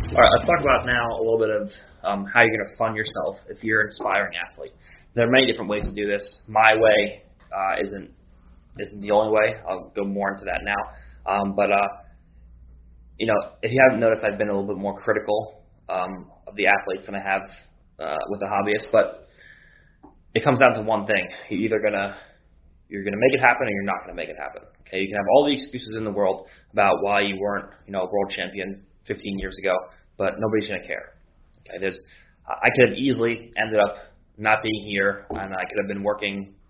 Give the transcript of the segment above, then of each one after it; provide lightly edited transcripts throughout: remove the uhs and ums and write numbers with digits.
All right, let's talk about now a little bit of how you're going to fund yourself if you're an aspiring athlete. There are many different ways to do this. My way isn't the only way. I'll go more into that now. But if you haven't noticed, I've been a little bit more critical of the athletes than I have with the hobbyists. But it comes down to one thing: you're gonna make it happen, or you're not gonna make it happen. Okay, you can have all the excuses in the world about why you weren't, a world champion 15 years ago, but nobody's gonna care. Okay, I could have easily ended up not being here, and I could have been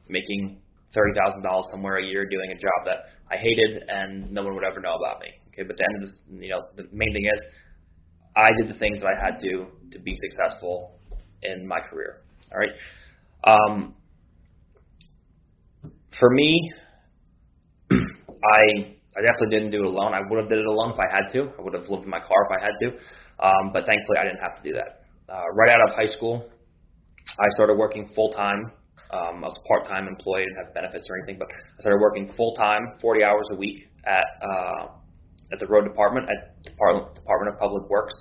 making $30,000 somewhere a year doing a job that I hated, and no one would ever know about me. Okay, but the end of this, the main thing is I did the things that I had to be successful in my career. All right. For me, I definitely didn't do it alone. I would have did it alone if I had to. I would have lived in my car if I had to. But thankfully, I didn't have to do that. Right out of high school, I started working full-time. I was a part-time employee, didn't have benefits or anything, but I started working full-time, 40 hours a week at the road department, at Department of Public Works.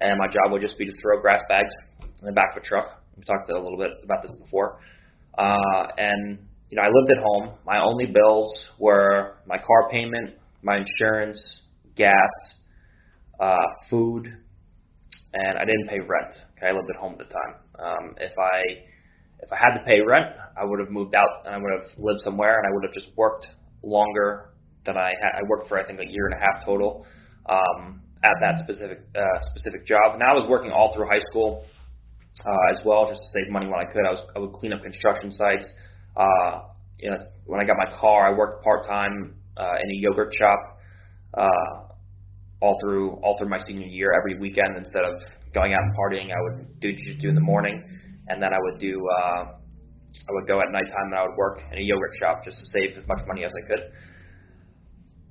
And my job would just be to throw grass bags in the back of a truck. We talked a little bit about this before. And I lived at home. My only bills were my car payment, my insurance, gas, food, and I didn't pay rent. Okay, I lived at home at the time. If I had to pay rent, I would have moved out and I would have lived somewhere, and I would have just worked longer than I had. I worked for I think a year and a half total at that specific job. And I was working all through high school as well, just to save money when I could. I would clean up construction sites. When I got my car, I worked part-time in a yogurt shop all through my senior year. Every weekend, instead of going out and partying, I would do jiu-jitsu in the morning, and then I would go at nighttime and I would work in a yogurt shop just to save as much money as I could.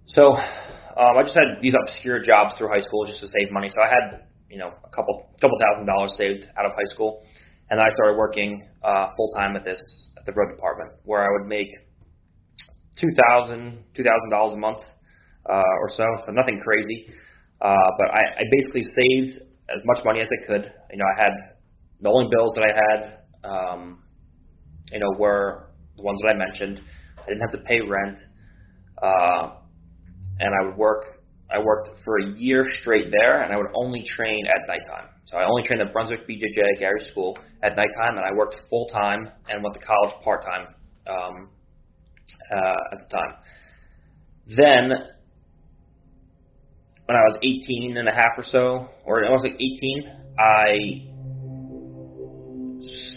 So I just had these obscure jobs through high school just to save money. So I had a couple $1,000 saved out of high school. And I started working full-time at the road department, where I would make $2,000 a month or so nothing crazy. But I basically saved as much money as I could. I had the only bills that I had, were the ones that I mentioned. I didn't have to pay rent, and I worked for a year straight there, and I would only train at nighttime. So I only trained at Brunswick BJJ Gary School at nighttime, and I worked full-time and went to college part-time at the time. Then, when I was 18 and a half or so, or I was like 18, I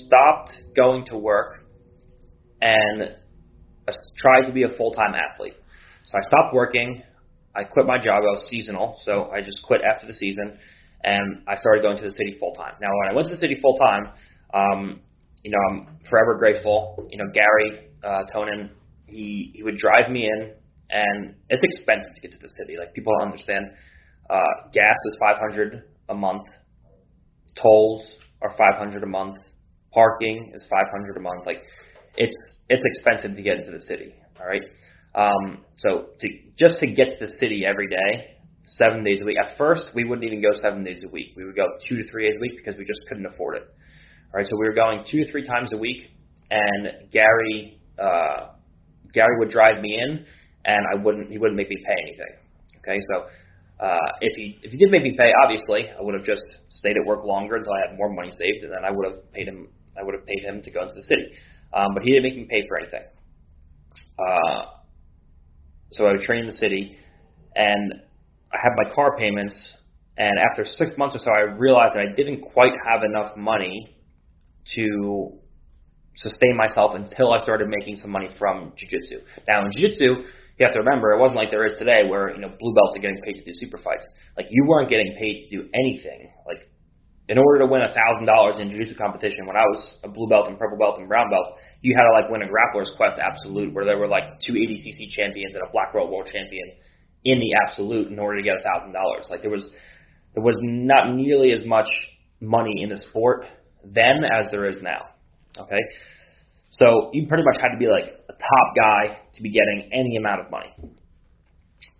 stopped going to work and tried to be a full-time athlete. So I stopped working. I quit my job. I was seasonal, so I just quit after the season, and I started going to the city full-time. Now, when I went to the city full-time, I'm forever grateful. Gary Tonin, he would drive me in, and it's expensive to get to the city. Like, people don't understand. Gas is $500 a month. Tolls are $500 a month. Parking is $500 a month. Like, it's expensive to get into the city. All right. So just to get to the city every day, 7 days a week. At first, we wouldn't even go 7 days a week. We would go 2 to 3 days a week because we just couldn't afford it. All right, so we were going 2 to 3 times a week, and Gary would drive me in, and he wouldn't make me pay anything. Okay, so if he did make me pay, obviously, I would have just stayed at work longer until I had more money saved, and then I would have paid him to go into the city. But he didn't make me pay for anything. So I would train in the city, and I had my car payments, and after 6 months or so, I realized that I didn't quite have enough money to sustain myself until I started making some money from jiu-jitsu. Now, in jiu-jitsu, you have to remember, it wasn't like there is today where, blue belts are getting paid to do super fights. Like, you weren't getting paid to do anything. Like, in order to win $1,000 in jiu-jitsu competition, when I was a blue belt and purple belt and brown belt, you had to win a Grappler's Quest Absolute, where there were 2 ADCC champions and a black belt world champion in the Absolute in order to get $1,000. Like, there was not nearly as much money in the sport then as there is now. Okay, so you pretty much had to be a top guy to be getting any amount of money.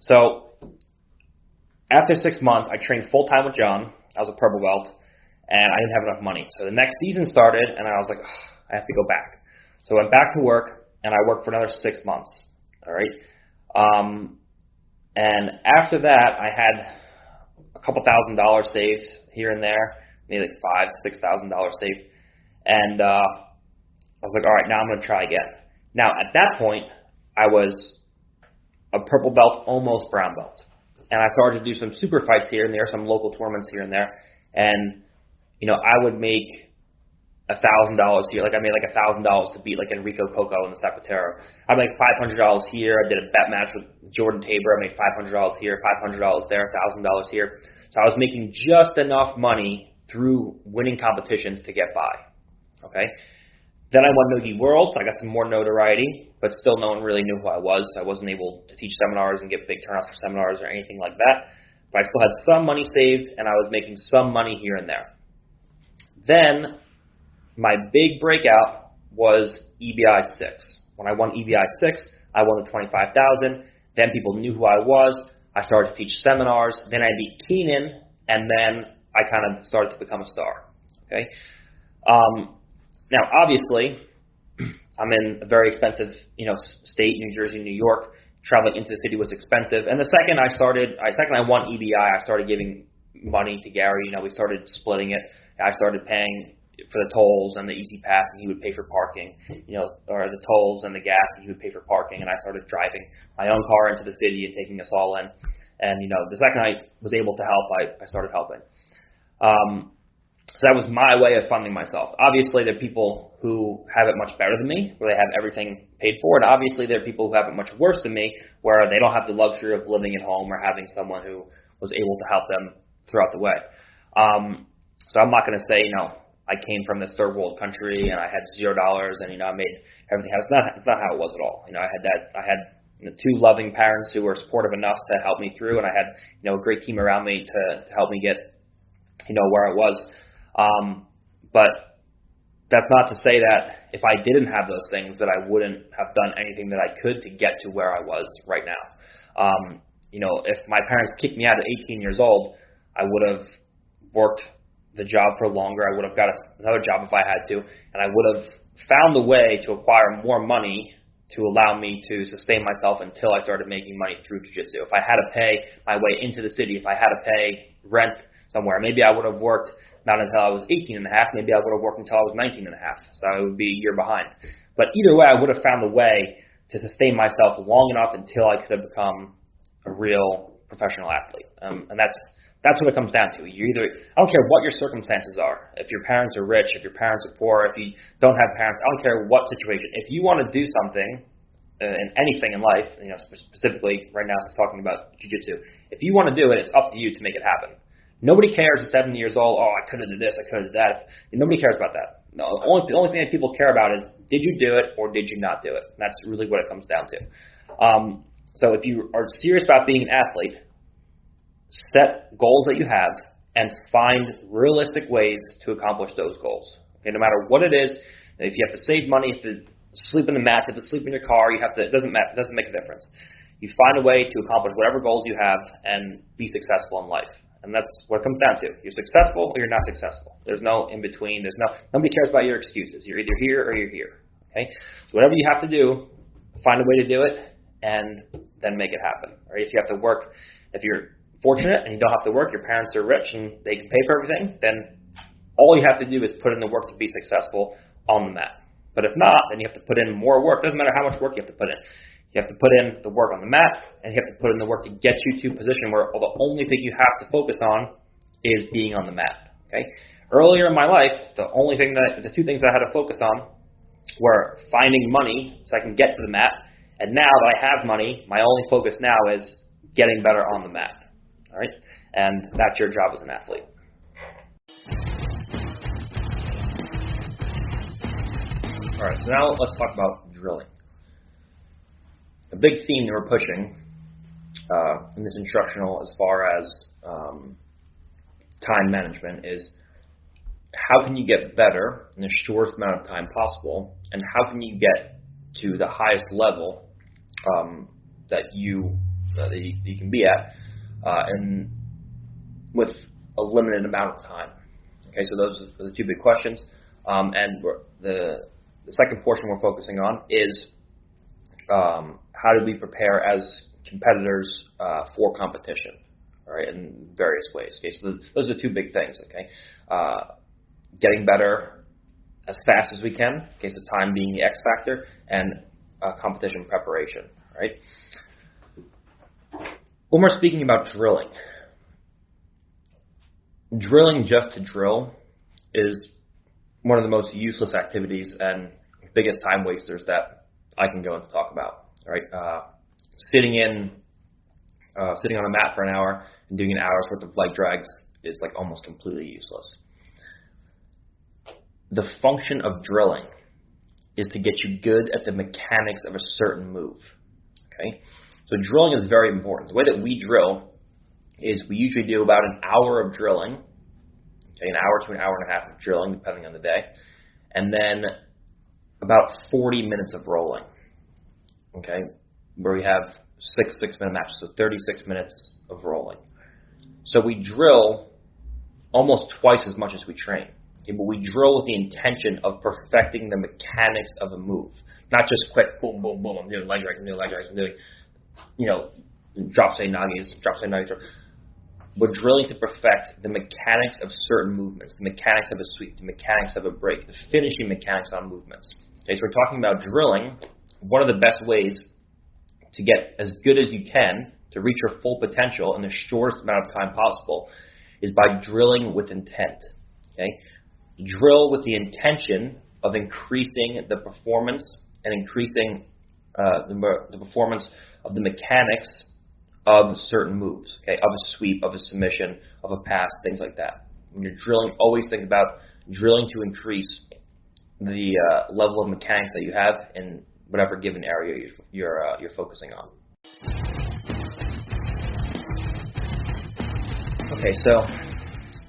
So after 6 months, I trained full time with John. I was a purple belt, and I didn't have enough money. So the next season started, and I was like, I have to go back. So I went back to work, and I worked for another 6 months. All right. And after that, I had a couple $1,000s saved here and there, maybe like $5,000-$6,000 saved, and I was like, all right, now I'm going to try again. Now at that point, I was a purple belt, almost brown belt, and I started to do some super fights here and there, some local tournaments here and there, and I would make $1,000 here. Like I made like $1,000 to beat like Enrico Coco in the Zapatero. I made $500 here. I did a bet match with Jordan Tabor. I made $500 here, $500 there, $1,000 here. So I was making just enough money through winning competitions to get by. Okay. Then I won Nogi World, so I got some more notoriety, but still no one really knew who I was. I wasn't able to teach seminars and get big turnouts for seminars or anything like that. But I still had some money saved, and I was making some money here and there. Then my big breakout was EBI 6. When I won EBI 6, I won the $25,000. Then people knew who I was. I started to teach seminars. Then I beat Keenan, and then I kind of started to become a star. Okay. Now, obviously, I'm in a very expensive, state, New Jersey, New York. Traveling into the city was expensive. And the second I won EBI, I started giving money to Gary. We started splitting it. I started paying for the tolls and the Easy Pass, and he would pay for parking, or the tolls and the gas, and he would pay for parking. And I started driving my own car into the city and taking us all in. And, the second I was able to help, I started helping. So that was my way of funding myself. Obviously, there are people who have it much better than me, where they have everything paid for, and obviously there are people who have it much worse than me, where they don't have the luxury of living at home or having someone who was able to help them throughout the way. So I'm not going to say, I came from this third world country and I had $0 and I made everything. It's not how it was at all. I had two loving parents who were supportive enough to help me through, and I had a great team around me to help me get where I was. But that's not to say that if I didn't have those things that I wouldn't have done anything that I could to get to where I was right now. If my parents kicked me out at 18 years old, I would have worked the job for longer. I would have got another job if I had to, and I would have found a way to acquire more money to allow me to sustain myself until I started making money through jiu-jitsu. If I had to pay my way into the city, if I had to pay rent somewhere, maybe I would have worked not until I was 18 and a half, maybe I would have worked until I was 19 and a half, so I would be a year behind. But either way, I would have found a way to sustain myself long enough until I could have become a real professional athlete. And that's what it comes down to. I don't care what your circumstances are. If your parents are rich, if your parents are poor, if you don't have parents, I don't care what situation. If you want to do something in anything in life, specifically right now, talking about jiu-jitsu, if you want to do it, it's up to you to make it happen. Nobody cares at 70 years old, I could have did this, I could have did that. Nobody cares about that. No, the only thing that people care about is, did you do it or did you not do it? And that's really what it comes down to. So if you are serious about being an athlete, set goals that you have and find realistic ways to accomplish those goals. Okay, no matter what it is, if you have to save money, if you have to sleep in the mat, if you have to sleep in your car, it doesn't make a difference. You find a way to accomplish whatever goals you have and be successful in life. And that's what it comes down to. You're successful or you're not successful. There's no in between. Nobody cares about your excuses. You're either here or you're here. Okay? So whatever you have to do, find a way to do it and then make it happen. Or if you have to work, if you're fortunate and you don't have to work, your parents are rich and they can pay for everything, then all you have to do is put in the work to be successful on the mat. But if not, then you have to put in more work. It doesn't matter how much work you have to put in. You have to put in the work on the mat, and you have to put in the work to get you to a position where the only thing you have to focus on is being on the mat. Okay? Earlier in my life, the two things I had to focus on were finding money so I can get to the mat, and now that I have money, my only focus now is getting better on the mat. All right? And that's your job as an athlete. All right, so now let's talk about drilling. The big theme that we're pushing in this instructional as far as time management is how can you get better in the shortest amount of time possible, and how can you get to the highest level that you that you can be at, and with a limited amount of time. Okay, so those are the two big questions. And the second portion we're focusing on is how do we prepare as competitors for competition, all right, in various ways. Okay, so those are the two big things. Okay, getting better as fast as we can. Okay, so time being the X factor, and competition preparation. Right. When we're speaking about drilling just to drill is one of the most useless activities and biggest time wasters that I can go and talk about. Right, sitting on a mat for an hour and doing an hour's worth of leg drags is like almost completely useless. The function of drilling is to get you good at the mechanics of a certain move. Okay, so drilling is very important. The way that we drill is we usually do about an hour of drilling, okay, an hour to an hour and a half of drilling, depending on the day, and then about 40 minutes of rolling, okay, where we have 6-minute matches, so 36 minutes of rolling. So we drill almost twice as much as we train, okay, but we drill with the intention of perfecting the mechanics of a move, not just quick, boom, boom, boom, I'm doing leg drags, I'm doing, drop say nagis. We're drilling to perfect the mechanics of certain movements, the mechanics of a sweep, the mechanics of a break, the finishing mechanics on movements. Okay, so we're talking about drilling. One of the best ways to get as good as you can to reach your full potential in the shortest amount of time possible is by drilling with intent. Okay, drill with the intention of increasing the performance and increasing the performance of the mechanics of certain moves, okay, of a sweep, of a submission, of a pass, things like that. When you're drilling, always think about drilling to increase the level of mechanics that you have in whatever given area you're focusing on. Okay, so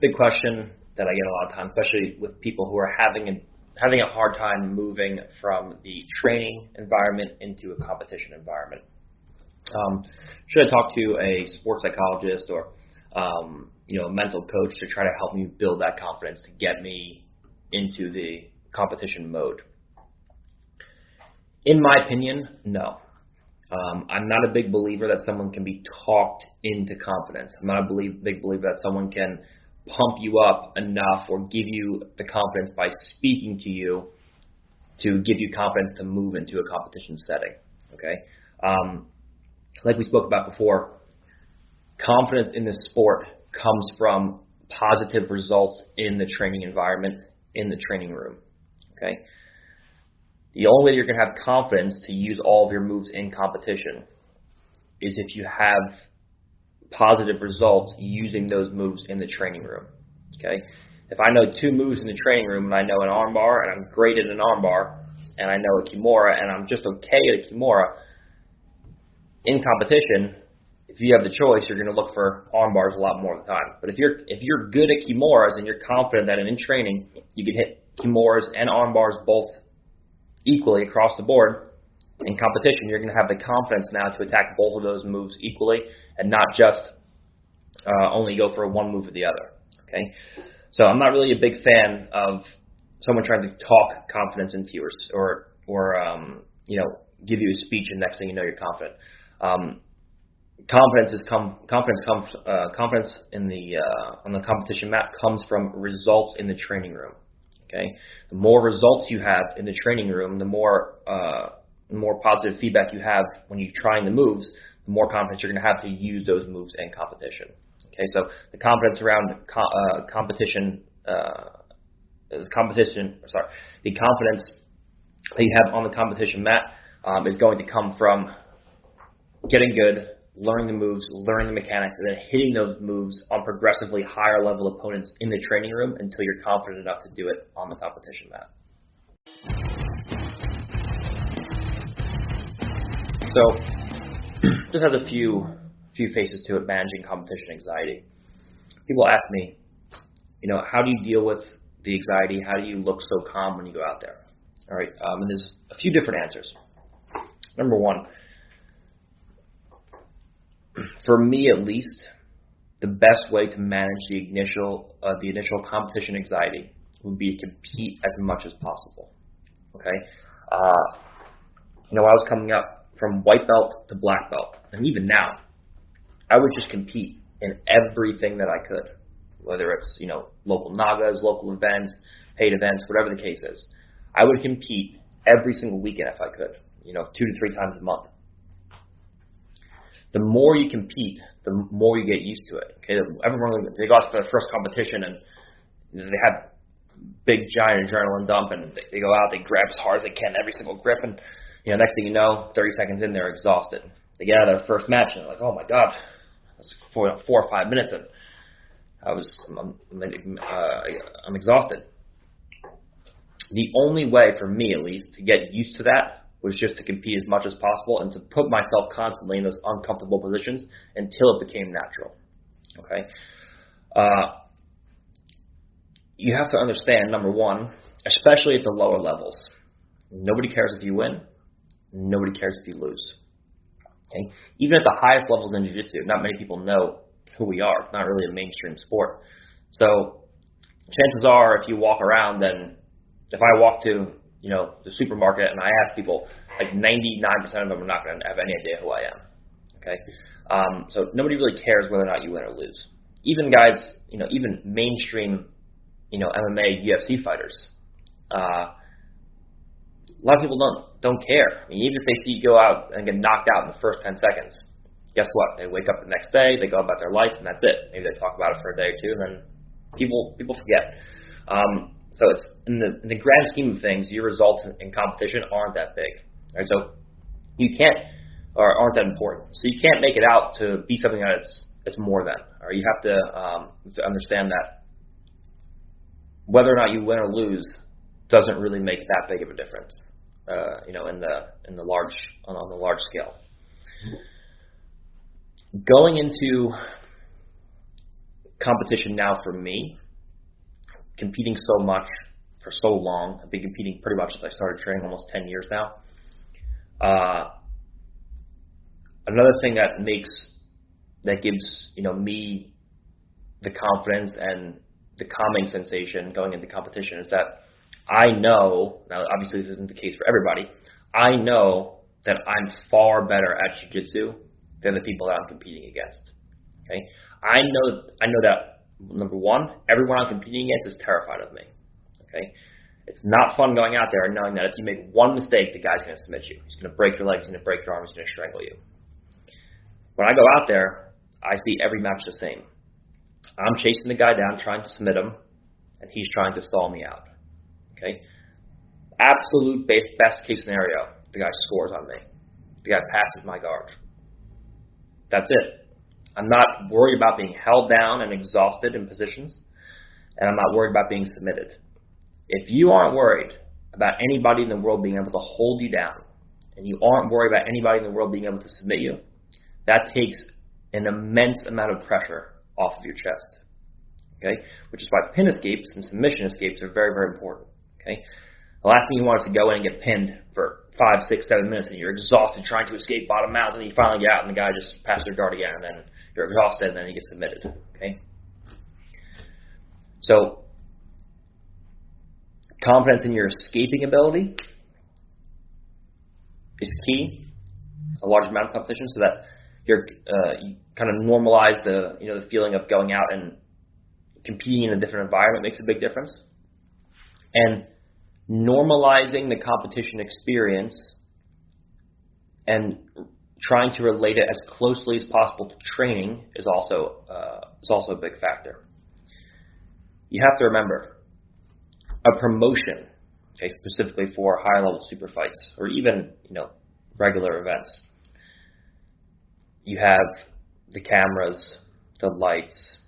big question that I get a lot of time, especially with people who are having a hard time moving from the training environment into a competition environment. Should I talk to a sports psychologist or a mental coach to try to help me build that confidence to get me into the competition mode? In my opinion, no. I'm not a big believer that someone can be talked into confidence. I'm not a big believer that someone can pump you up enough or give you the confidence by speaking to you to give you confidence to move into a competition setting. Okay. Like we spoke about before, confidence in this sport comes from positive results in the training environment, in the training room. Okay. The only way you're going to have confidence to use all of your moves in competition is if you have positive results using those moves in the training room. Okay. If I know two moves in the training room and I know an armbar and I'm great at an armbar and I know a kimura and I'm just okay at a kimura, in competition, if you have the choice, you're going to look for arm bars a lot more of the time. But if you're good at kimuras and you're confident that in training you can hit kimuras and arm bars both equally across the board, in competition you're going to have the confidence now to attack both of those moves equally and not just only go for one move or the other. Okay, so I'm not really a big fan of someone trying to talk confidence into you or give you a speech and next thing you know you're confident. Confidence in the on the competition mat comes from results in the training room. Okay, the more results you have in the training room, the more positive feedback you have when you're trying the moves, the more confidence you're going to have to use those moves in competition. Okay, so the confidence around the confidence that you have on the competition mat is going to come from getting good, learning the moves, learning the mechanics, and then hitting those moves on progressively higher level opponents in the training room until you're confident enough to do it on the competition mat. So this has a few faces to it, managing competition anxiety. People ask me, how do you deal with the anxiety? How do you look so calm when you go out there? All right, and there's a few different answers. Number one, for me at least, the best way to manage the initial competition anxiety would be to compete as much as possible. Okay, when I was coming up from white belt to black belt, and even now, I would just compete in everything that I could, whether it's local nagas, local events, paid events, whatever the case is. I would compete every single weekend if I could, 2 to 3 times a month. The more you compete, the more you get used to it. Okay, everyone, they go out to their first competition and they have big giant adrenaline dump, and they go out, they grab as hard as they can every single grip, and next thing you know, 30 seconds in, they're exhausted. They get out of their first match and they're like, oh my god, that's 4 or 5 minutes, and I'm exhausted. The only way for me, at least, to get used to that was just to compete as much as possible and to put myself constantly in those uncomfortable positions until it became natural. Okay? You have to understand, number one, especially at the lower levels, nobody cares if you win, nobody cares if you lose. Okay? Even at the highest levels in jiu-jitsu, not many people know who we are. It's not really a mainstream sport. So chances are, if you walk around, then if I walk to the supermarket and I ask people, like 99% of them are not going to have any idea who I am. Okay, so nobody really cares whether or not you win or lose. Even guys, even mainstream, MMA, UFC fighters, a lot of people don't care. I mean, even if they see you go out and get knocked out in the first 10 seconds, guess what? They wake up the next day, they go about their life, and that's it. Maybe they talk about it for a day or two, and then people forget. So it's in the grand scheme of things, your results in competition aren't that big. Right? So you can't, or aren't that important. So you can't make it out to be something that it's more than. Or you have to understand that whether or not you win or lose doesn't really make that big of a difference. On the large scale. Going into competition now for me, competing so much for so long, I've been competing pretty much since I started training, almost 10 years now. Another thing that gives me the confidence and the calming sensation going into competition is that I know, now obviously this isn't the case for everybody, I know that I'm far better at jiu-jitsu than the people that I'm competing against. Okay, I know that, number one, everyone I'm competing against is terrified of me. Okay, it's not fun going out there and knowing that if you make one mistake, the guy's going to submit you. He's going to break your legs, he's going to break your arm, he's going to strangle you. When I go out there, I see every match the same. I'm chasing the guy down, trying to submit him, and he's trying to stall me out. Okay, absolute best case scenario, the guy scores on me. The guy passes my guard. That's it. I'm not worried about being held down and exhausted in positions, and I'm not worried about being submitted. If you aren't worried about anybody in the world being able to hold you down, and you aren't worried about anybody in the world being able to submit you, that takes an immense amount of pressure off of your chest. Okay, which is why pin escapes and submission escapes are very, very important. Okay, the last thing you want is to go in and get pinned for 5, 6, 7 minutes, and you're exhausted trying to escape bottom mounts, and you finally get out, and the guy just passes your guard again, and then you're exhausted, and then you get submitted. Okay, so confidence in your escaping ability is key. A large amount of competition, so that you kind of normalize the feeling of going out and competing in a different environment makes a big difference. And normalizing the competition experience and trying to relate it as closely as possible to training is also a big factor. You have to remember, a promotion, okay, specifically for higher level super fights or even regular events, you have the cameras, the lights,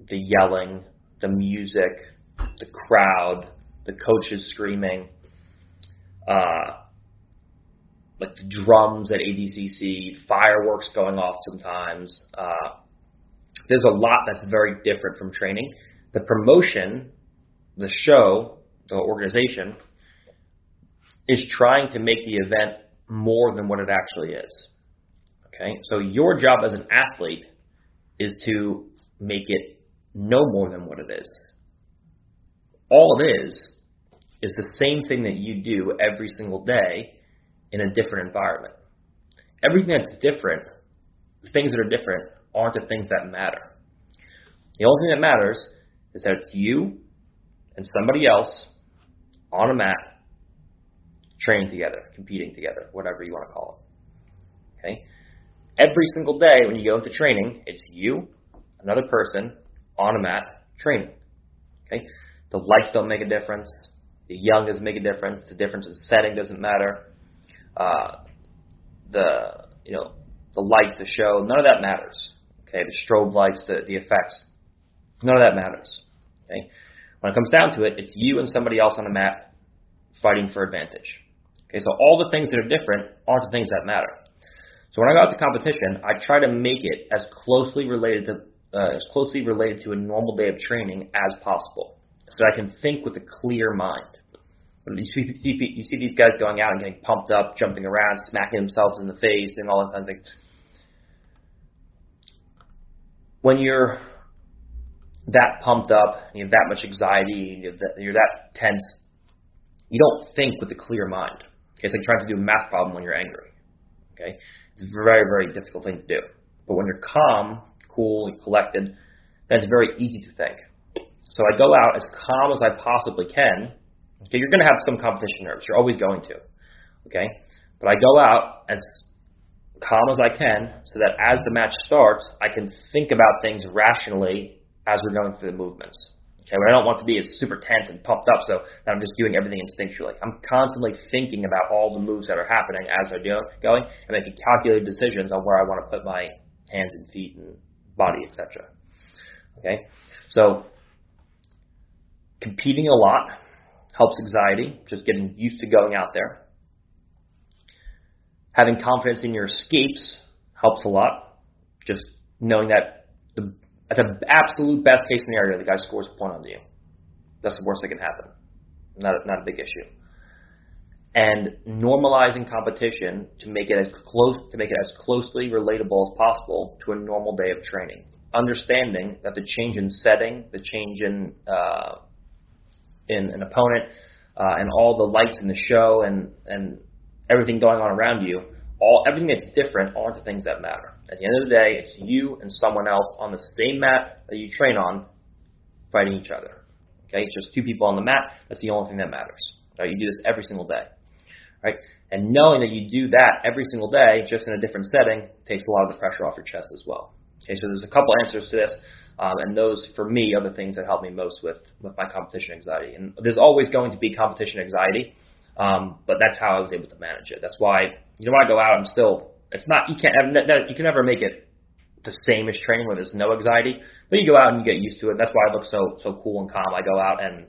the yelling, the music, the crowd, the coaches screaming, like the drums at ADCC, fireworks going off sometimes. There's a lot that's very different from training. The promotion, the show, the organization, is trying to make the event more than what it actually is. Okay, so your job as an athlete is to make it no more than what it is. All it is the same thing that you do every single day in a different environment. Everything that's different, the things that are different, aren't the things that matter. The only thing that matters is that it's you and somebody else on a mat training together, competing together, whatever you want to call it. Okay? Every single day when you go into training, it's you, another person, on a mat, training. Okay? The lights don't make a difference. The young doesn't make a difference. The difference in setting doesn't matter. The lights, the show, none of that matters. Okay? The strobe lights, the effects, none of that matters. Okay? When it comes down to it, it's you and somebody else on a mat fighting for advantage. Okay? So all the things that are different aren't the things that matter. So when I go out to competition, I try to make it as closely related to a normal day of training as possible, so I can think with a clear mind. You see these guys going out and getting pumped up, jumping around, smacking themselves in the face, doing all that kinds of things. When you're that pumped up, you have that much anxiety, you're that tense, you don't think with a clear mind. Okay, it's like trying to do a math problem when you're angry. Okay, it's a very, very difficult thing to do. But when you're calm, cool, and collected, then it's very easy to think. So I go out as calm as I possibly can. Okay, you're going to have some competition nerves. You're always going to. Okay, but I go out as calm as I can so that as the match starts, I can think about things rationally as we're going through the movements. Okay, but I don't want to be as super tense and pumped up so that I'm just doing everything instinctually. I'm constantly thinking about all the moves that are happening as they're going and making calculated decisions on where I want to put my hands and feet and body, etc. Okay, so competing a lot helps anxiety, just getting used to going out there. Having confidence in your escapes helps a lot, just knowing that at the absolute best case scenario, the guy scores a point on you. That's the worst that can happen. Not a big issue. And normalizing competition to make it as closely relatable as possible to a normal day of training. Understanding that the change in setting, the change in an opponent, and all the lights in the show and everything going on around you, everything that's different aren't the things that matter. At the end of the day, it's you and someone else on the same mat that you train on fighting each other. Okay, it's just two people on the mat. That's the only thing that matters. Right? You do this every single day. Right? And knowing that you do that every single day, just in a different setting, takes a lot of the pressure off your chest as well. Okay, so there's a couple answers to this, and those, for me, are the things that help me most with my competition anxiety. And there's always going to be competition anxiety, but that's how I was able to manage it. That's why, when I go out, I'm still, you can never make it the same as training where there's no anxiety, but you go out and you get used to it. That's why I look so cool and calm. I go out and,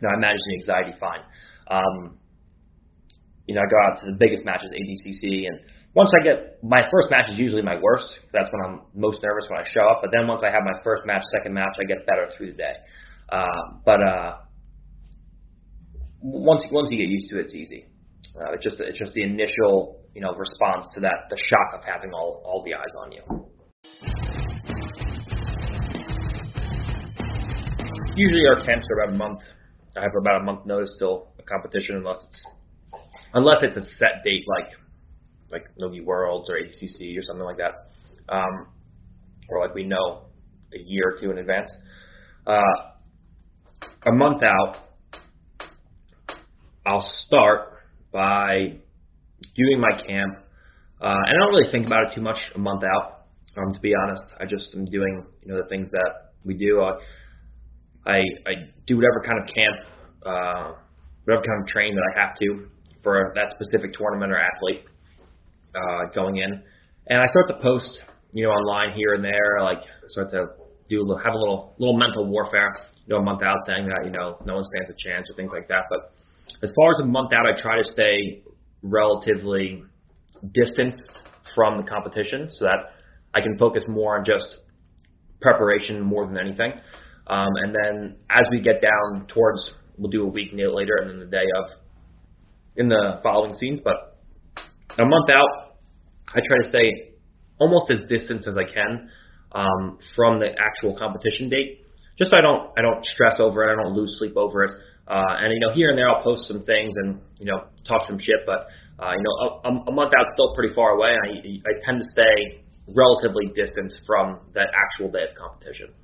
I manage the anxiety fine. I go out to the biggest matches, ADCC, and once I get, my first match is usually my worst. That's when I'm most nervous when I show up. But then once I have my first match, second match, I get better through the day. Once you get used to it, it's easy. It's just the initial, response to that, the shock of having all the eyes on you. Usually our camps are about a month. I have about a month notice till a competition, unless it's a set date like Nogi Worlds or ADCC or something like that, or like we know a year or two in advance. A month out, I'll start by doing my camp, and I don't really think about it too much a month out, to be honest. I just am doing, the things that we do. I do whatever kind of camp, whatever kind of training that I have to for that specific tournament or athlete going in, and I start to post, online here and there, start to have a little mental warfare, a month out, saying that no one stands a chance or things like that. But as far as a month out, I try to stay relatively distant from the competition so that I can focus more on just preparation more than anything. And then as we get down towards, we'll do a week later and then the day of in the following scenes. But a month out, I try to stay almost as distant as I can from the actual competition date, just so I don't stress over it, I don't lose sleep over it. And here and there I'll post some things and talk some shit, but a month out's still pretty far away. And I tend to stay relatively distant from that actual day of competition.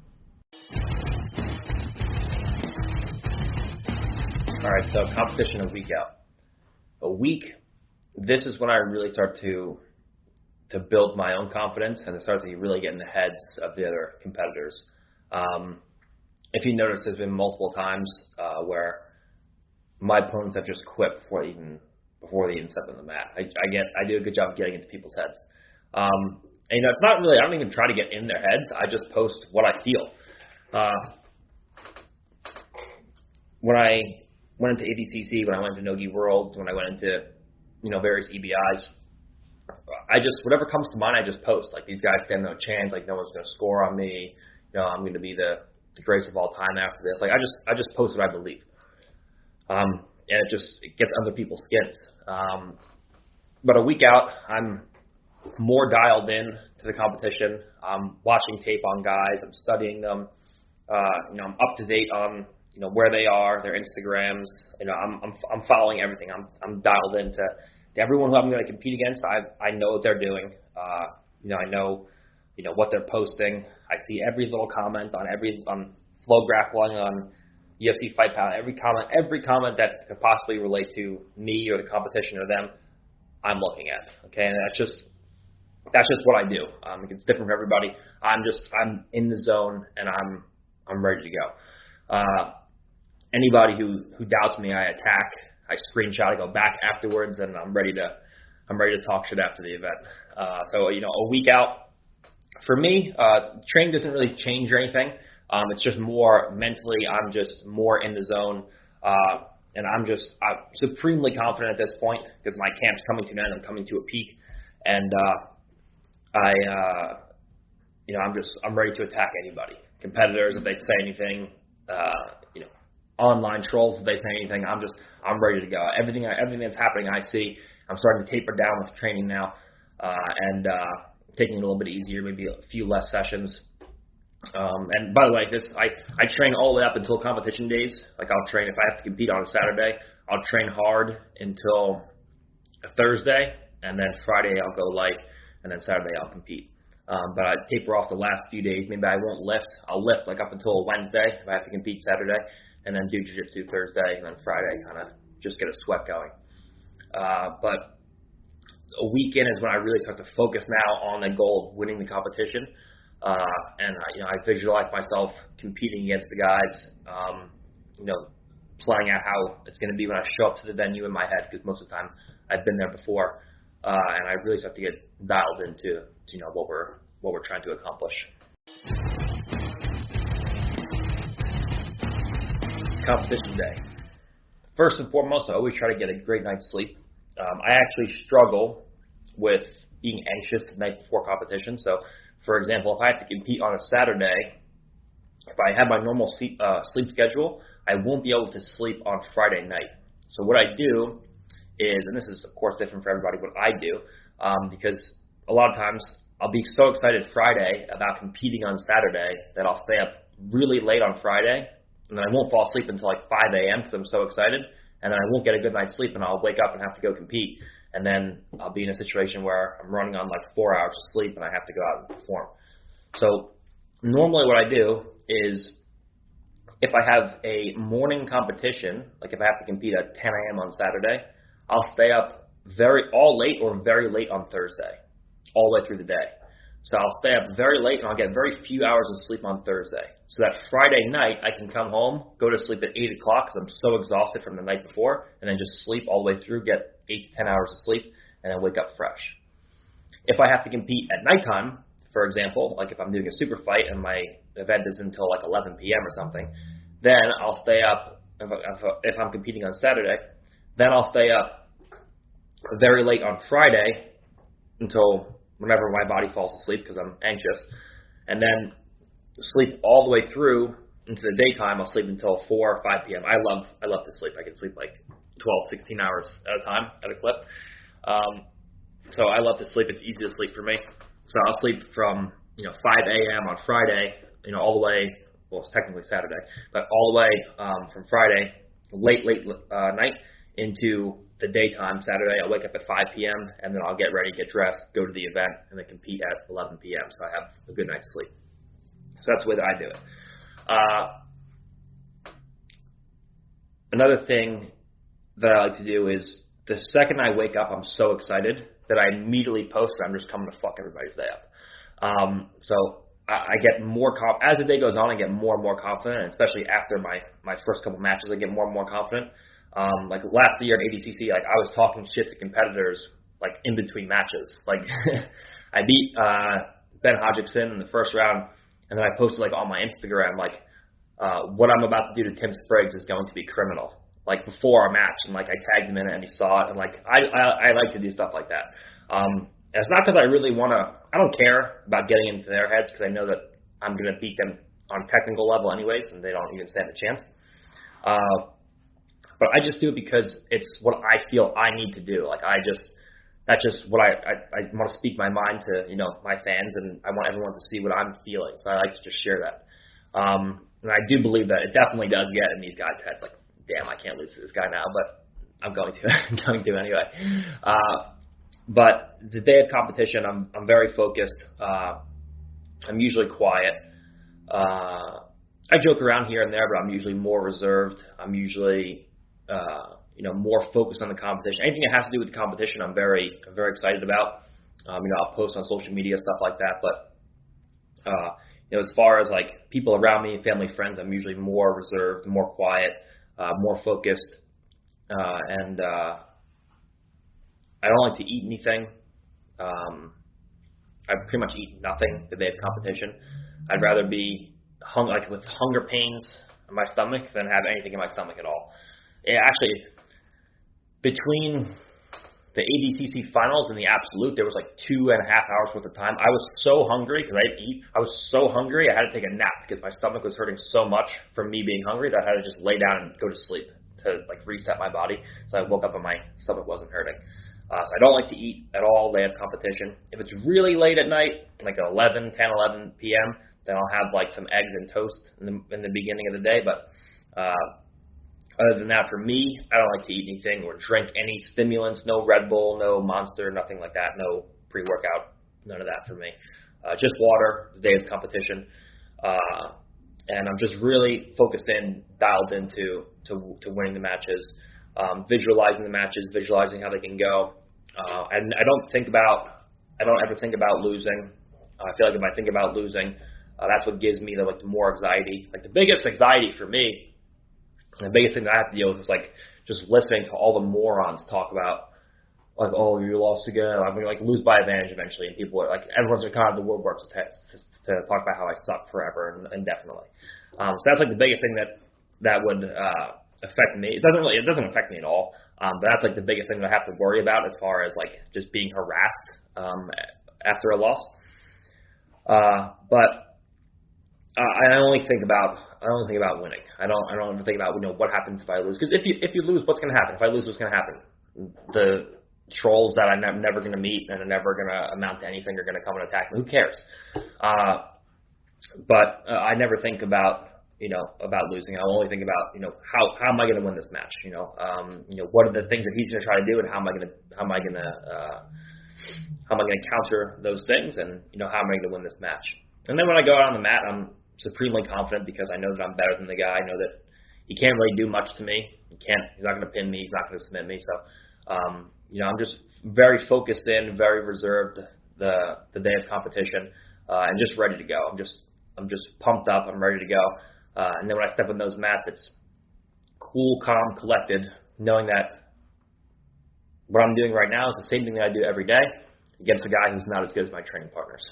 All right, so competition a week out. A week, this is when I really start to build my own confidence and to start to really get in the heads of the other competitors. If you notice, there's been multiple times where my opponents have just quit before they even step on the mat. I do a good job of getting into people's heads. And it's not really, I don't even try to get in their heads. I just post what I feel. When I went into ADCC, when I went to Nogi Worlds, when I went into various EBIs, whatever comes to mind, I just post. Like, these guys stand no chance. Like, no one's going to score on me. I'm going to be the greatest of all time after this. Like, I just post what I believe. And it gets under people's skins. But a week out, I'm more dialed in to the competition. I'm watching tape on guys. I'm studying them. I'm up to date on where they are, their Instagrams. I'm following everything. I'm dialed into everyone who I'm going to compete against. I know what they're doing. I know what they're posting. I see every little comment on Flow Grappling, on UFC Fight Pound, every comment that could possibly relate to me or the competition or them, I'm looking at. Okay, and that's just what I do. It's different for everybody. I'm in the zone and I'm ready to go. Anybody who doubts me, I attack. I screenshot. I go back afterwards, and I'm ready to talk shit after the event. So a week out for me, training doesn't really change or anything. It's just more mentally. I'm just more in the zone, and I'm supremely confident at this point because my camp's coming to an end. I'm coming to a peak, and I'm ready to attack anybody. Competitors, if they say anything, online trolls, if they say anything, I'm ready to go. Everything that's happening, I see. I'm starting to taper down with training now, and taking it a little bit easier, maybe a few less sessions. And by the way, I train all the way up until competition days. Like, I'll train if I have to compete on a Saturday. I'll train hard until a Thursday, and then Friday I'll go light, and then Saturday I'll compete. But I taper off the last few days. Maybe I won't lift. I'll lift like up until Wednesday if I have to compete Saturday, and then do jiu-jitsu Thursday, and then Friday kind of just get a sweat going. But a weekend is when I really start to focus now on the goal of winning the competition. And I visualize myself competing against the guys, playing out how it's going to be when I show up to the venue in my head, because most of the time I've been there before, and I really start to get dialed into what we're trying to accomplish. Competition day. First and foremost, I always try to get a great night's sleep. I actually struggle with being anxious the night before competition. So, for example, if I have to compete on a Saturday, if I have my normal sleep schedule, I won't be able to sleep on Friday night. So what I do is, and this is of course different for everybody, what I do, because a lot of times I'll be so excited Friday about competing on Saturday that I'll stay up really late on Friday, and then I won't fall asleep until like 5 a.m. because I'm so excited, and then I won't get a good night's sleep, and I'll wake up and have to go compete, and then I'll be in a situation where I'm running on like 4 hours of sleep, and I have to go out and perform. So normally what I do is, if I have a morning competition, like if I have to compete at 10 a.m. on Saturday, I'll stay up all late or very late on Thursday, all the way through the day. So I'll stay up very late, and I'll get very few hours of sleep on Thursday. So that Friday night, I can come home, go to sleep at 8 o'clock because I'm so exhausted from the night before, and then just sleep all the way through, get 8 to 10 hours of sleep, and then wake up fresh. If I have to compete at nighttime, for example, like if I'm doing a super fight and my event is until like 11 p.m. or something, then I'll stay up, if I'm competing on Saturday, then I'll stay up very late on Friday until whenever my body falls asleep because I'm anxious, and then sleep all the way through into the daytime. I'll sleep until 4 or 5 p.m. I love to sleep. I can sleep like 12, 16 hours at a time at a clip. So I love to sleep. It's easy to sleep for me. So I'll sleep from 5 a.m. on Friday, all the way. Well, it's technically Saturday, but all the way from Friday late night into the daytime Saturday. I'll wake up at 5 p.m. and then I'll get ready, get dressed, go to the event, and then compete at 11 p.m. So I have a good night's sleep. So that's the way that I do it. Another thing that I like to do is the second I wake up, I'm so excited that I immediately post that I'm just coming to fuck everybody's day up. So I get more as the day goes on, I get more and more confident, and especially after my first couple matches, I get more and more confident. Like last year at ADCC, like I was talking shit to competitors like in between matches. Like I beat Ben Hodgkinson in the first round, and then I posted like on my Instagram like what I'm about to do to Tim Spriggs is going to be criminal. Like before our match, and like I tagged him in it and he saw it, and like I like to do stuff like that. And it's not because I really want to. I don't care about getting into their heads because I know that I'm going to beat them on technical level anyways, and they don't even stand a chance. But I just do it because it's what I feel I need to do. Like that's just what I want to speak my mind to, my fans, and I want everyone to see what I'm feeling. So I like to just share that. And I do believe that it definitely does get in these guys' heads. Like, damn, I can't lose to this guy now, but I'm going to. I'm going to anyway. But the day of competition, I'm very focused. I'm usually quiet. I joke around here and there, but I'm usually more reserved. I'm usually more focused on the competition. Anything that has to do with the competition, I'm very excited about. I'll post on social media, stuff like that. But as far as like people around me, family, friends, I'm usually more reserved, more quiet, more focused, and I don't like to eat anything. I pretty much eat nothing the day of competition. I'd rather be with hunger pains in my stomach than have anything in my stomach at all. Actually, between the ADCC finals and the Absolute, there was like 2.5 hours worth of time. I was so hungry because I didn't eat. I was so hungry I had to take a nap because my stomach was hurting so much from me being hungry that I had to just lay down and go to sleep to like reset my body. So I woke up and my stomach wasn't hurting. So I don't like to eat at all day of competition. If it's really late at night, like 10, 11 p.m., then I'll have like some eggs and toast in the beginning of the day. But other than that, for me, I don't like to eat anything or drink any stimulants, no Red Bull, no Monster, nothing like that, no pre-workout, none of that for me. Just water the day of competition. And I'm just really focused in, dialed into to winning the matches, visualizing the matches, visualizing how they can go. And I don't ever think about losing. I feel like if I think about losing, that's what gives me the more anxiety. Like the biggest anxiety for me, the biggest thing that I have to deal with is like just listening to all the morons talk about like, oh, you lost again. I'm gonna lose by advantage eventually, and people are like, everyone's kind of the woodworks to talk about how I suck forever and indefinitely. So that's like the biggest thing that would affect me. It doesn't affect me at all. But that's like the biggest thing that I have to worry about as far as like just being harassed after a loss. But I only think about winning. I don't ever think about what happens if I lose. Because if you lose, what's going to happen? If I lose, what's going to happen? The trolls that I'm never going to meet and are never going to amount to anything are going to come and attack me. Who cares? But I never think about losing. I only think about how am I going to win this match? What are the things that he's going to try to do, and how am I going to counter those things, and how am I going to win this match? And then when I go out on the mat, I'm supremely confident because I know that I'm better than the guy. I know that he can't really do much to me. He's not going to pin me. He's not going to submit me. So, I'm just very focused in, very reserved the day of competition, and just ready to go. I'm just pumped up. I'm ready to go. And then when I step on those mats, it's cool, calm, collected, knowing that what I'm doing right now is the same thing that I do every day against a guy who's not as good as my training partners.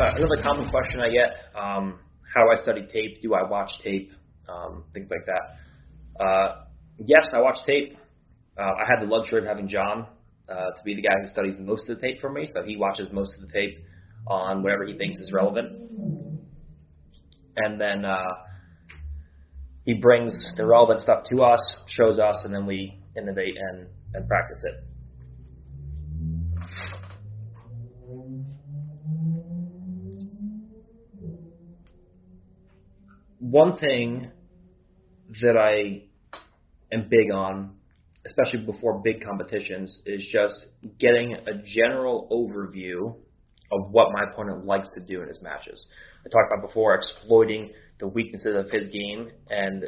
Another common question I get, how do I study tape? Do I watch tape? Things like that. Yes, I watch tape. I had the luxury of having John to be the guy who studies most of the tape for me, so he watches most of the tape on whatever he thinks is relevant. And then he brings the relevant stuff to us, shows us, and then we innovate and practice it. one thing that I am big on, especially before big competitions, is just getting a general overview of what my opponent likes to do in his matches. I talked about before exploiting the weaknesses of his game and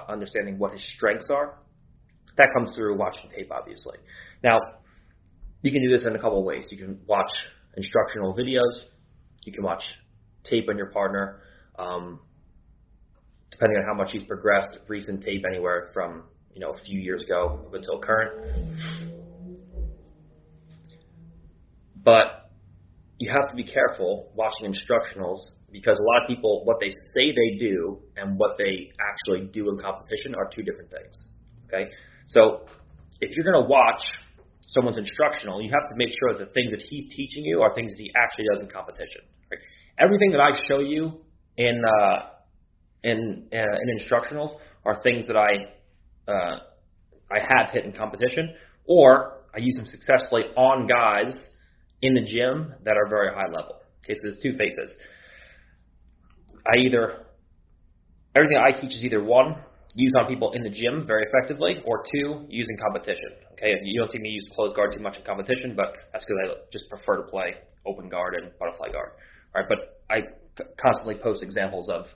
understanding what his strengths are. That comes through watching tape, obviously. Now, you can do this in a couple of ways. You can watch instructional videos. You can watch tape on your partner, depending on how much he's progressed. Recent tape anywhere from a few years ago up until current. But you have to be careful watching instructionals because a lot of people, what they say they do and what they actually do in competition are two different things. Okay, so if you're going to watch someone's instructional, you have to make sure that the things that he's teaching you are things that he actually does in competition. Right? Everything that I show you in instructionals are things that I have hit in competition, or I use them successfully on guys in the gym that are very high level. Okay, so there's two phases. Everything I teach is either one, used on people in the gym very effectively, or two, used in competition. Okay, you don't see me use closed guard too much in competition, but that's because I just prefer to play open guard and butterfly guard. All right, but I constantly post examples of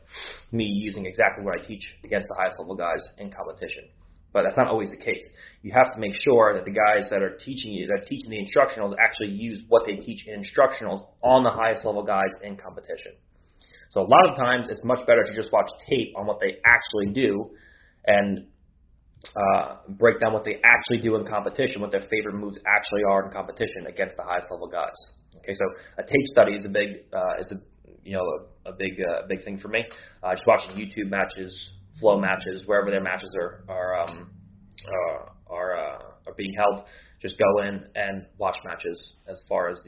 me using exactly what I teach against the highest level guys in competition. But that's not always the case. You have to make sure that the guys that are teaching you, that are teaching the instructionals, actually use what they teach in instructionals on the highest level guys in competition. So a lot of times it's much better to just watch tape on what they actually do and break down what they actually do in competition, what their favorite moves actually are in competition against the highest level guys. Okay, so a tape study is a big thing for me. Just watching YouTube matches, flow matches, wherever their matches are being held. Just go in and watch matches as far as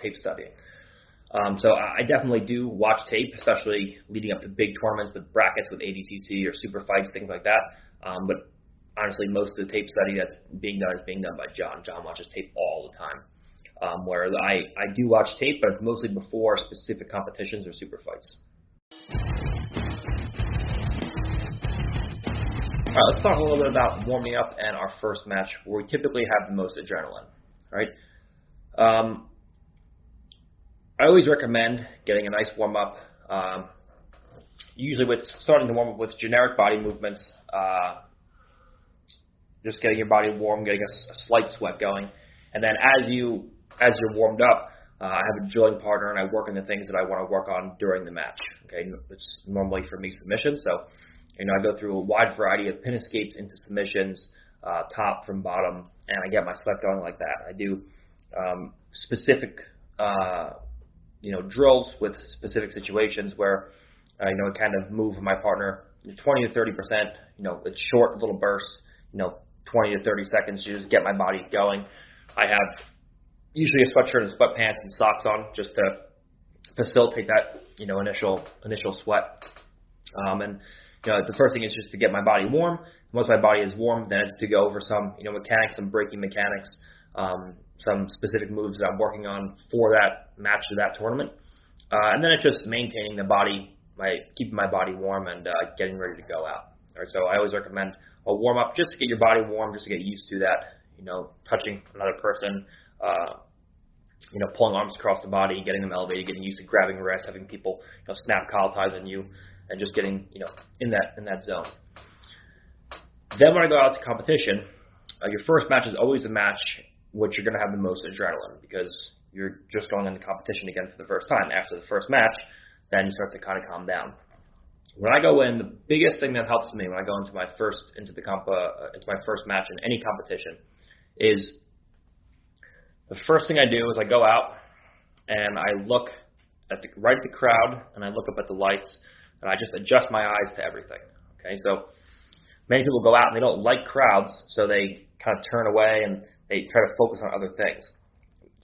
tape studying. So I definitely do watch tape, especially leading up to big tournaments with brackets with ADCC or super fights, things like that. But honestly, most of the tape study that's being done is being done by John. John watches tape all the time. Whereas I do watch tape, but it's mostly before specific competitions or super fights. All right, let's talk a little bit about warming up and our first match, where we typically have the most adrenaline. All right. I always recommend getting a nice warm-up, usually with starting to warm up with generic body movements, just getting your body warm, getting a slight sweat going. And then as you're warmed up, I have a drilling partner and I work on the things that I want to work on during the match. Okay, it's normally for me submission, so I go through a wide variety of pin escapes into submissions, top from bottom, and I get my sweat going like that. I do specific drills with specific situations where I kind of move my partner 20 to 30%. It's short little bursts. 20 to 30 seconds to just get my body going. I have usually a sweatshirt and sweatpants and socks on just to facilitate that initial sweat. And the first thing is just to get my body warm. Once my body is warm, then it's to go over some mechanics, some braking mechanics, some specific moves that I'm working on for that match or that tournament. And then it's just maintaining the body, keeping my body warm and getting ready to go out. All right, so I always recommend a warm up just to get your body warm, just to get used to that, touching another person, pulling arms across the body, getting them elevated, getting used to grabbing wrists, having people snap collar ties on you, and just getting in that zone. Then when I go out to competition, your first match is always a match which you're going to have the most adrenaline because you're just going into competition again for the first time. After the first match, then you start to kind of calm down. When I go in, the biggest thing that helps me when I go into my first match in any competition is the first thing I do is I go out and I look at the crowd and I look up at the lights and I just adjust my eyes to everything. Okay, so many people go out and they don't like crowds, so they kind of turn away and they try to focus on other things.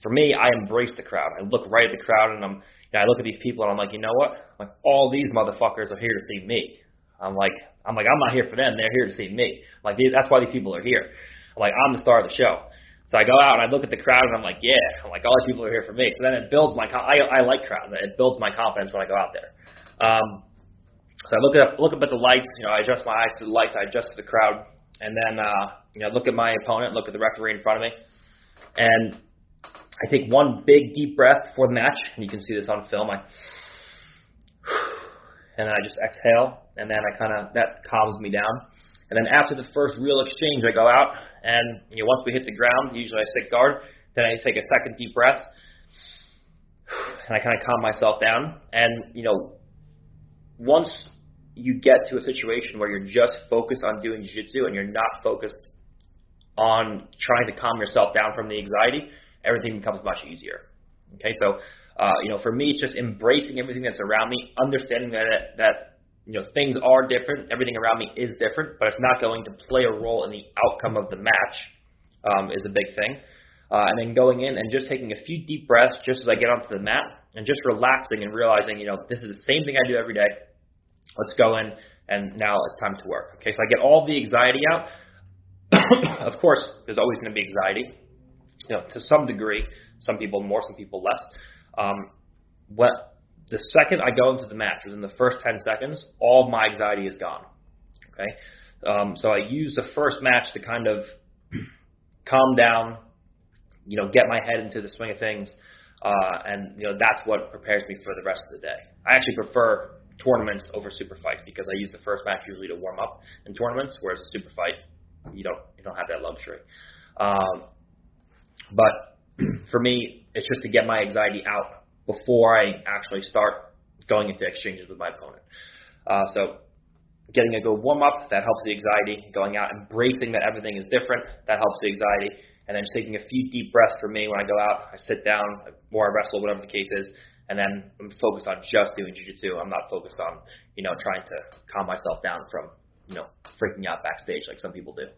For me, I embrace the crowd. I look right at the crowd and I look at these people and I'm like, you know what? All these motherfuckers are here to see me. I'm not here for them. They're here to see me. That's why these people are here. I'm the star of the show. So I go out and I look at the crowd and I'm like, yeah. All these people are here for me. So then it builds I like crowds. It builds my confidence when I go out there. So I look up at the lights. I adjust my eyes to the lights. I adjust to the crowd, and then look at my opponent, look at the referee in front of me, and I take one big deep breath before the match. And you can see this on film. And then I just exhale, and then that calms me down. And then after the first real exchange, I go out, and once we hit the ground, usually I sit guard. Then I take a second deep breath, and I kind of calm myself down. And once you get to a situation where you're just focused on doing jiu-jitsu and you're not focused on trying to calm yourself down from the anxiety, everything becomes much easier. Okay, so for me, it's just embracing everything that's around me, understanding that things are different, everything around me is different, but it's not going to play a role in the outcome of the match is a big thing. And then going in and just taking a few deep breaths just as I get onto the mat and just relaxing and realizing, this is the same thing I do every day. Let's go in, and now it's time to work. Okay, so I get all the anxiety out. Of course, there's always going to be anxiety, to some degree. Some people more, some people less. The second I go into the match, within the first 10 seconds, all of my anxiety is gone. Okay, so I use the first match to kind of calm down, get my head into the swing of things, and that's what prepares me for the rest of the day. I actually prefer tournaments over super fights because I use the first match usually to warm up in tournaments, whereas a super fight you don't have that luxury. But for me, it's just to get my anxiety out before I actually start going into exchanges with my opponent. So getting a good warm up, that helps the anxiety. Going out, embracing that everything is different, that helps the anxiety. And then just taking a few deep breaths for me when I go out. I sit down, or I wrestle, whatever the case is, and then I'm focused on just doing jiu-jitsu. I'm not focused on, trying to calm myself down from, freaking out backstage like some people do.